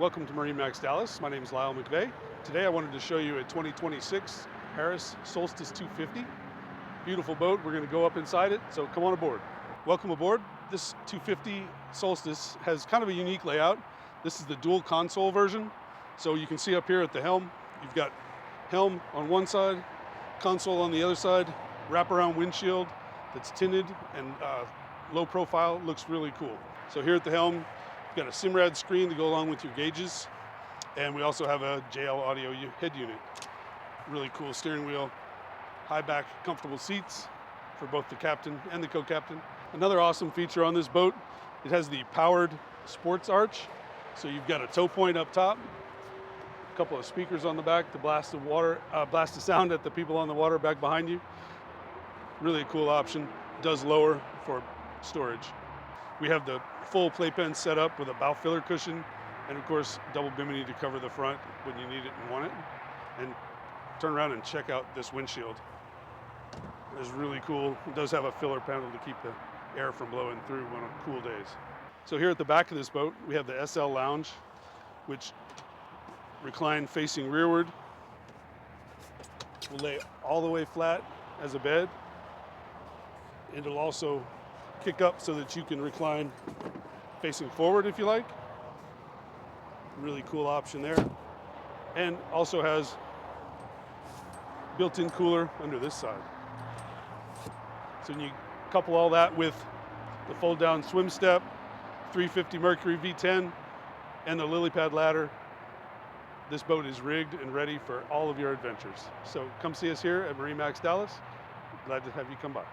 Welcome to MarineMax Dallas. My name is Lyle McVeigh. Today I wanted to show you a 2026 Harris Solstice 250. Beautiful boat. We're going to go up inside it, so come on aboard. Welcome aboard. This 250 Solstice has kind of a unique layout. This is the dual console version. So you can see up here at the helm, you've got helm on one side, console on the other side, wraparound windshield that's tinted and low profile. Looks really cool. So here at the helm, you've got a Simrad screen to go along with your gauges, and we also have a JL audio head unit. Really cool steering wheel, high back, comfortable seats for both the captain and the co-captain. Another awesome feature on this boat, it has the powered sports arch. So you've got a tow point up top, a couple of speakers on the back to blast the sound at the people on the water back behind you. Really a cool option. Does lower for storage. We have the full playpen set up with a bow filler cushion, and of course double bimini to cover the front when you need it and want it. And turn around and check out this windshield. It's really cool. It does have a filler panel to keep the air from blowing through on cool days. So here at the back of this boat, we have the SL Lounge, which recline facing rearward. Will lay all the way flat as a bed. It'll also kick up so that you can recline facing forward if you like. Really cool option there. And also has built-in cooler under this side. So when you couple all that with the fold-down swim step, 350 Mercury V10, and the lily pad ladder, this boat is rigged and ready for all of your adventures. So come see us here at MarineMax Dallas. Glad to have you come by.